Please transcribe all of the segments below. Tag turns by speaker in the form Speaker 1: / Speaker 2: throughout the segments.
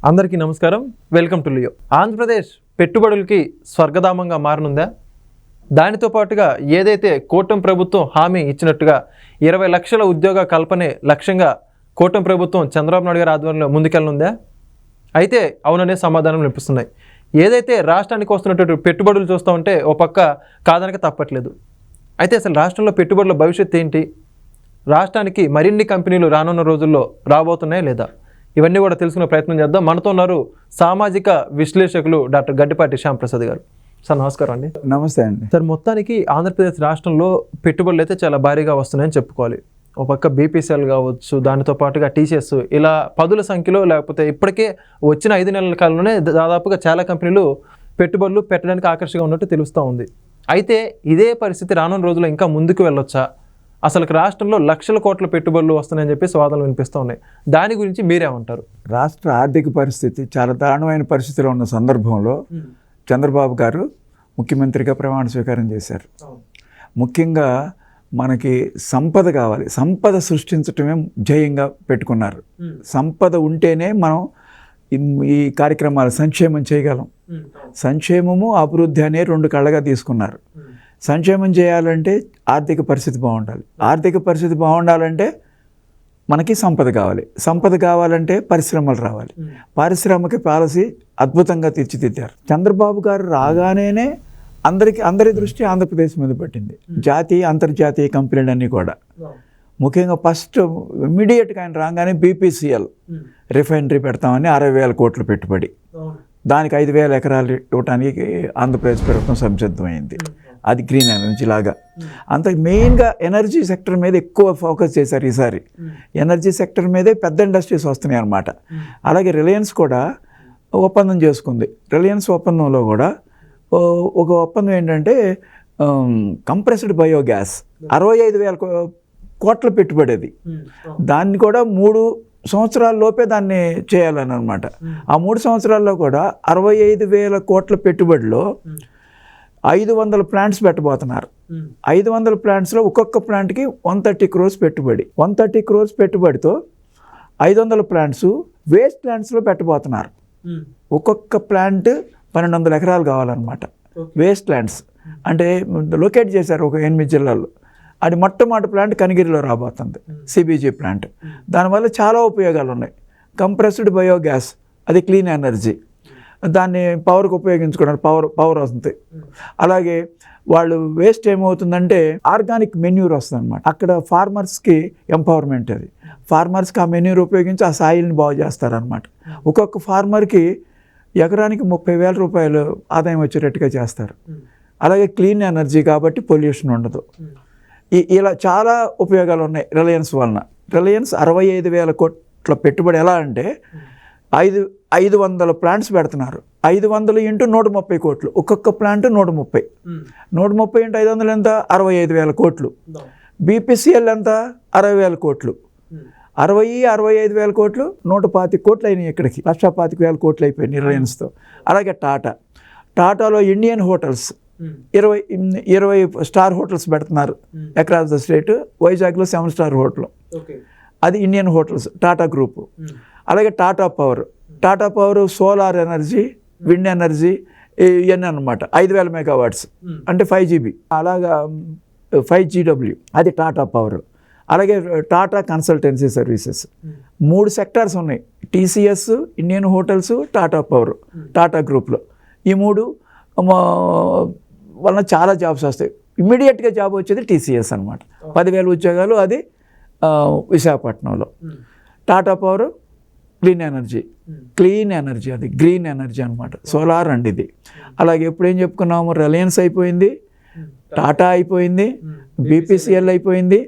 Speaker 1: అందరికీ నమస్కారం. Welcome to Leo. Andhra Pradesh పెట్టుబడులకి స్వర్గధామంగా మారనుందా? దానితో పాటుగా ఏదైతే కూటమి ప్రభుత్వం హామీ ఇచ్చినట్టుగా 20 లక్షల ఉద్యోగ కల్పనే లక్ష్యంగా కూటమి ప్రభుత్వం చంద్రబాబు నాయుడు గారి ఆధ్వర్యంలో ముందుకెళ్ళనుందా? అయితే అవుననే సమాధానం వినిపిస్తున్నాయి. ఏదైతే రాష్ట్రానికి వస్తున్నటువంటి పెట్టుబడులు చూస్తూ ఉంటే ఓ పక్క కాదనక తప్పట్లేదు. అయితే అసలు రాష్ట్రంలో పెట్టుబడుల భవిష్యత్తు ఏంటి? రాష్ట్రానికి మరిన్ని కంపెనీలు రానున్న రోజుల్లో రాబోతున్నాయా లేదా? ఇవన్నీ కూడా తెలుసుకునే ప్రయత్నం చేద్దాం. మనతో ఉన్నారు సామాజిక విశ్లేషకులు డాక్టర్ గడ్డిపాటి శ్యాంప్రసాద్ గారు. సార్ నమస్కారం అండి.
Speaker 2: నమస్తే అండి.
Speaker 1: సార్, మొత్తానికి ఆంధ్రప్రదేశ్ రాష్ట్రంలో పెట్టుబడులు అయితే చాలా భారీగా వస్తున్నాయని చెప్పుకోవాలి. ఒక పక్క బీపీసీఎల్ కావచ్చు, దానితో పాటుగా టీసీఎస్, ఇలా పదుల సంఖ్యలో, లేకపోతే ఇప్పటికే వచ్చిన 5 నెలల కాలంలోనే దాదాపుగా చాలా కంపెనీలు పెట్టుబడులు పెట్టడానికి ఆకర్షగా ఉన్నట్టు తెలుస్తూ ఉంది. అయితే ఇదే పరిస్థితి రానున్న రోజుల్లో ఇంకా ముందుకు వెళ్ళొచ్చా? అసలు రాష్ట్రంలో లక్షల కోట్ల పెట్టుబడులు వస్తున్నాయని చెప్పి వాదనలు వినిపిస్తూ ఉన్నాయి. దాని గురించి మీరేమంటారు?
Speaker 2: రాష్ట్ర ఆర్థిక పరిస్థితి చాలా దారుణమైన పరిస్థితిలో ఉన్న సందర్భంలో చంద్రబాబు గారు ముఖ్యమంత్రిగా ప్రమాణ స్వీకారం చేశారు. ముఖ్యంగా మనకి సంపద కావాలి, సంపద సృష్టించటమే ధ్యేయంగా పెట్టుకున్నారు. సంపద ఉంటేనే మనం ఈ కార్యక్రమాలు సంక్షేమం చేయగలం. సంక్షేమము అభివృద్ధి అనే 2 కళ్ళగా తీసుకున్నారు. సంక్షేమం చేయాలంటే ఆర్థిక పరిస్థితి బాగుండాలి, ఆర్థిక పరిస్థితి బాగుండాలంటే మనకి సంపద కావాలి, సంపద కావాలంటే పరిశ్రమలు రావాలి. పారిశ్రామిక పాలసీ అద్భుతంగా తీర్చిదిద్దారు. చంద్రబాబు గారు రాగానే అందరి దృష్టి ఆంధ్రప్రదేశ్ మీద పట్టింది. జాతీయ అంతర్జాతీయ కంపెనీలన్నీ కూడా. ముఖ్యంగా ఫస్ట్ ఇమ్మీడియట్గా ఆయన రాగానే బీపీసీఎల్ రిఫైనరీ పెడతామని 60,000 కోట్ల పెట్టుబడి, దానికి 5,000 ఎకరాలు ఇవ్వడానికి ఆంధ్రప్రదేశ్ ప్రభుత్వం సంసిద్ధమైంది. అది గ్రీన్ ఎనర్జీ లాగా. అంత మెయిన్గా ఎనర్జీ సెక్టర్ మీద ఎక్కువ ఫోకస్ చేశారు ఈసారి. ఎనర్జీ సెక్టర్ మీదే పెద్ద ఇండస్ట్రీస్ వస్తున్నాయి అన్నమాట. అలాగే రిలయన్స్ కూడా ఒప్పందం చేసుకుంది. రిలయన్స్ ఒప్పందంలో కూడా ఒక ఒప్పందం ఏంటంటే కంప్రెస్డ్ బయోగ్యాస్ 65,000 కోట్ల పెట్టుబడి. అది దాన్ని కూడా 3 సంవత్సరాల లోపే దాన్ని చేయాలని అనమాట. ఆ 3 సంవత్సరాల్లో కూడా 65,000 కోట్ల పెట్టుబడిలో 500 ప్లాంట్స్ పెట్టబోతున్నారు. 500 ప్లాంట్స్లో ఒక్కొక్క ప్లాంట్కి 130 crores పెట్టుబడి. 130 crores పెట్టుబడితో 500 ప్లాంట్స్ వేస్ట్ ప్లాంట్స్లో పెట్టబోతున్నారు. ఒక్కొక్క ప్లాంట్ 1,200 ఎకరాలు కావాలన్నమాట. వేస్ట్ ప్లాంట్స్ అంటే లొకేట్ చేశారు ఒక 8 జిల్లాల్లో. అది మొట్టమొదటి ప్లాంట్ కనిగిరిలో రాబోతుంది, సిబిజీ ప్లాంట్. దానివల్ల చాలా ఉపయోగాలు ఉన్నాయి. కంప్రెస్డ్ బయోగ్యాస్, అది క్లీన్ ఎనర్జీ, దాన్ని పవర్కి ఉపయోగించుకోవడానికి పవర్ వస్తుంది. అలాగే వాళ్ళు వేస్ట్ ఏమవుతుందంటే ఆర్గానిక్ మెన్యూర్ వస్తుంది అనమాట. అక్కడ ఫార్మర్స్కి ఎంపవర్మెంట్. అది ఫార్మర్స్కి ఆ మెన్యూర్ ఉపయోగించి ఆ సాయిల్ని బాగు చేస్తారనమాట. ఒక్కొక్క ఫార్మర్కి ఎకరానికి 30,000 రూపాయలు ఆదాయం వచ్చేటట్టుగా చేస్తారు. అలాగే క్లీన్ ఎనర్జీ కాబట్టి పొల్యూషన్ ఉండదు. ఇలా చాలా ఉపయోగాలు ఉన్నాయి రిలయన్స్ వలన. రిలయన్స్ 65,000 కోట్ల పెట్టుబడి ఎలా అంటే 500 ప్లాంట్స్ పెడుతున్నారు. 500 × 130 కోట్లు. ఒక్కొక్క ప్లాంట్ 130. 130 × 500 ఎంత? 65,000 కోట్లు. బీపీసీఎల్ ఎంత? 60,000 కోట్లు. 65,000 కోట్లు 125 కోట్లు అయినాయి. ఇక్కడికి 125,000 కోట్లు అయిపోయినాయి రిలయన్స్తో. అలాగే టాటాలో ఇండియన్ హోటల్స్ 20 స్టార్ హోటల్స్ పెడుతున్నారు అక్రాస్ ద స్టేట్. వైజాగ్లో 7 స్టార్ హోటల్, అది ఇండియన్ హోటల్స్, టాటా గ్రూప్. అలాగే Tata power solar energy, wind energy, ఇవన్నీ అనమాట. 5,000 మెగావాట్స్ అంటే 5GB. అలాగా 5GW, అది టాటా పవర్. అలాగే టాటా కన్సల్టెన్సీ సర్వీసెస్. 3 సెక్టార్స్ ఉన్నాయి: TCS, Indian hotels, Tata power, Tata గ్రూప్లో. ఈ 3 వలన చాలా జాబ్స్ వస్తాయి. ఇమ్మీడియట్గా జాబ్ వచ్చేది టీసీఎస్ అనమాట. 10,000 ఉద్యోగాలు, అది విశాఖపట్నంలో. టాటా పవర్ క్లీన్ ఎనర్జీ, అది గ్రీన్ ఎనర్జీ అనమాట, సోలార్ అండి ఇది. అలాగే ఎప్పుడు ఏం చెప్పుకున్నాము, రిలయన్స్ అయిపోయింది, టాటా అయిపోయింది, బీపీసీఎల్ అయిపోయింది.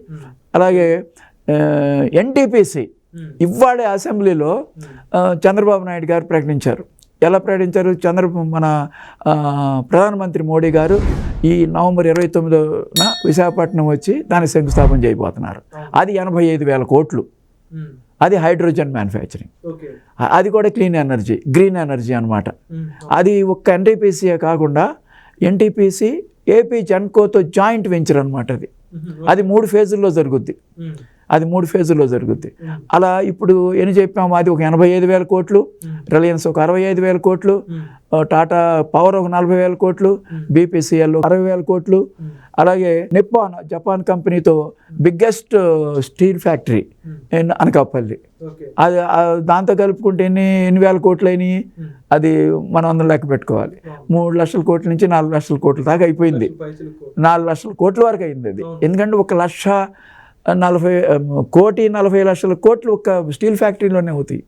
Speaker 2: అలాగే ఎన్టీపీసీ ఇవాళ అసెంబ్లీలో చంద్రబాబు నాయుడు గారు ప్రకటించారు. ఎలా ప్రకటించారు? మన ప్రధానమంత్రి మోడీ గారు ఈ నవంబర్ 29న విశాఖపట్నం వచ్చి దానికి శంకుస్థాపన చేయబోతున్నారు. అది 85,000 కోట్లు. అది హైడ్రోజన్ మ్యానుఫ్యాక్చరింగ్. అది కూడా క్లీన్ ఎనర్జీ, గ్రీన్ ఎనర్జీ అనమాట. అది ఒక్క ఎన్టీపీసీయే కాకుండా ఎన్టీపీసీ ఏపీ జెన్కోతో జాయింట్ వెంచర్ అనమాట. అది 3 ఫేజుల్లో జరుగుద్ది. అది 3 ఫేజుల్లో జరుగుద్ది. అలా ఇప్పుడు ఏం చెప్పాము, అది ఒక 85,000 కోట్లు, రిలయన్స్ ఒక 65,000 కోట్లు, టాటా పవర్ ఒక 40,000 కోట్లు, బీపీసీఎల్ 60,000 కోట్లు, అలాగే నిప్పాన్ జపాన్ కంపెనీతో బిగ్గెస్ట్ స్టీల్ ఫ్యాక్టరీ అనకాపల్లి, అది దాంతో కలుపుకుంటే ఎన్ని వేల కోట్లు అయినాయి, అది మనం అందరం లెక్క పెట్టుకోవాలి. 3 లక్షల కోట్ల నుంచి 4 లక్షల కోట్ల దాకా అయిపోయింది. 4 లక్షల కోట్ల వరకు అయింది అది. ఎందుకంటే 1,40,00,000 కోట్లు ఒక స్టీల్ ఫ్యాక్టరీలోనే అవుతాయి.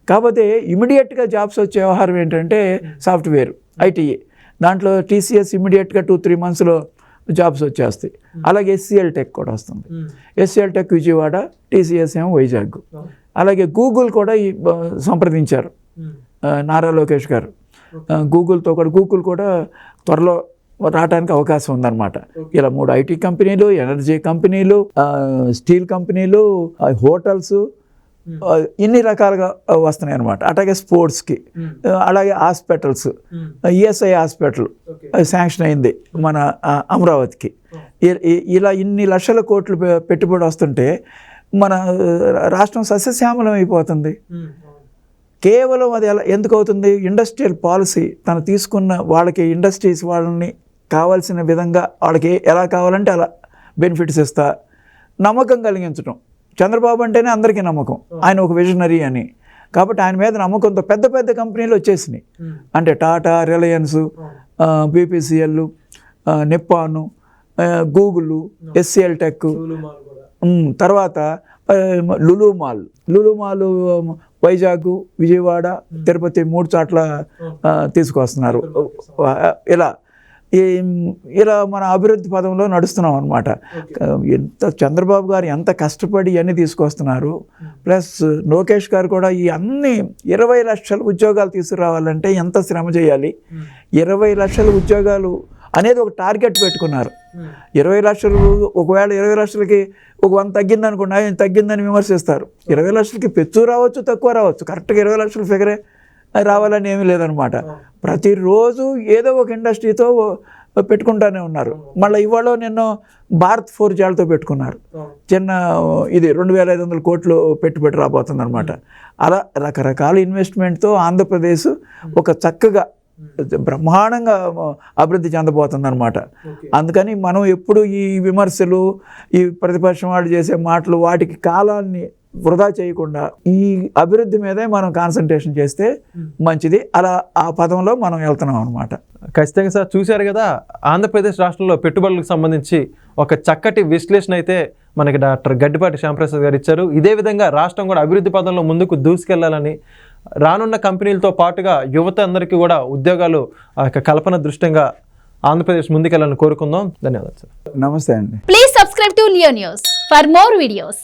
Speaker 2: కాకపోతే ఇమీడియట్గా జాబ్స్ వచ్చే వ్యవహారం ఏంటంటే సాఫ్ట్వేర్, ఐటీఏ. దాంట్లో టీసీఎస్ ఇమీడియట్గా 2-3 మంత్స్లో జాబ్స్ వచ్చేస్తాయి. అలాగే ఎస్సీఎల్ టెక్ కూడా వస్తుంది. ఎస్సీఎల్ టెక్ విజయవాడ, టీసీఎస్ ఏమో వైజాగ్. అలాగే గూగుల్ కూడా సంప్రదించారు నారా లోకేష్ గారు. గూగుల్ కూడా త్వరలో రావడానికి అవకాశం ఉందన్నమాట. ఇలా 3 ఐటీ కంపెనీలు, ఎనర్జీ కంపెనీలు, స్టీల్ కంపెనీలు, హోటల్స్, ఇన్ని రకాలుగా వస్తున్నాయి అన్నమాట. అట్లాగే స్పోర్ట్స్కి, అలాగే హాస్పిటల్స్, ఈఎస్ఐ హాస్పిటల్ శాంక్షన్ అయింది మన అమరావతికి. ఇలా ఇన్ని లక్షల కోట్లు పెట్టుబడి వస్తుంటే మన రాష్ట్రం సస్యశ్యామలం అయిపోతుంది. కేవలం అది ఎందుకు అవుతుంది? ఇండస్ట్రియల్ పాలసీ తను తీసుకున్న వాళ్ళకి, ఇండస్ట్రీస్ వాళ్ళని కావాల్సిన విధంగా వాళ్ళకి ఎలా కావాలంటే అలా బెనిఫిట్స్ ఇస్తా, నమ్మకం కలిగించడం. చంద్రబాబు అంటేనే అందరికీ నమ్మకం, ఆయన ఒక విజనరీ అని. కాబట్టి ఆయన మీద నమ్మకంతో పెద్ద పెద్ద కంపెనీలు వచ్చేసినాయి. అంటే టాటా, రిలయన్స్, బీపీసీఎల్, నిప్పాను, గూగుల్, ఎస్సీఎల్ టెక్, తర్వాత లులు మాల్ వైజాగ్, విజయవాడ, తిరుపతి 3 చోట్ల తీసుకొస్తున్నారు. ఇలా మన అభివృద్ధి పదంలో నడుస్తున్నాం అనమాట. చంద్రబాబు గారు ఎంత కష్టపడి అన్నీ తీసుకొస్తున్నారు. ప్లస్ లోకేష్ గారు కూడా ఈ అన్ని 20 లక్షల ఉద్యోగాలు తీసుకురావాలంటే ఎంత శ్రమ చేయాలి. 20 లక్షల ఉద్యోగాలు అనేది ఒక టార్గెట్ పెట్టుకున్నారు. 20 లక్షలు, ఒకవేళ 20 లక్షలకి ఒక 100 తగ్గింది అనుకోండి, ఆయన తగ్గిందని విమర్శిస్తారు. 20 లక్షలకి పెచ్చు రావచ్చు, తక్కువ రావచ్చు, కరెక్ట్గా 20 లక్షల ఫిగరే రావాలని ఏమీ లేదనమాట. ప్రతిరోజు ఏదో ఒక ఇండస్ట్రీతో పెట్టుకుంటానే ఉన్నారు. మళ్ళీ ఇవాళ నిన్న భారత్ ఫోర్జాలతో పెట్టుకున్నారు. చిన్న ఇది 2,500 కోట్లు పెట్టుబడి రాబోతుంది అనమాట. అలా రకరకాల ఇన్వెస్ట్మెంట్తో ఆంధ్రప్రదేశ్ ఒక చక్కగా బ్రహ్మాండంగా అభివృద్ధి చెందబోతుంది అనమాట. అందుకని మనం ఎప్పుడు ఈ విమర్శలు, ఈ ప్రతిపక్షం వాళ్ళు చేసే మాటలు, వాటికి కాలాన్ని వృధా చేయకుండా ఈ అభివృద్ధి మీదే మనం కాన్సన్ట్రేషన్ చేస్తే మంచిది. అలా ఆ పదంలో మనం వెళ్తున్నాం అనమాట.
Speaker 1: ఖచ్చితంగా సార్, చూశారు కదా, ఆంధ్రప్రదేశ్ రాష్ట్రంలో పెట్టుబడులకు సంబంధించి ఒక చక్కటి విశ్లేషణ అయితే మనకి డాక్టర్ గడ్డిపాటి శ్యాంప్రసాద్ గారు ఇచ్చారు. ఇదే విధంగా రాష్ట్రం కూడా అభివృద్ధి పదంలో ముందుకు దూసుకెళ్లాలని, రానున్న కంపెనీలతో పాటుగా యువత అందరికీ కూడా ఉద్యోగాలు కల్పన దృష్ట్యంగా ఆంధ్రప్రదేశ్ ముందుకెళ్లాలని కోరుకుందాం. ధన్యవాదాలు సార్.
Speaker 2: నమస్తే అండి.
Speaker 3: Please subscribe to Leo news for more videos.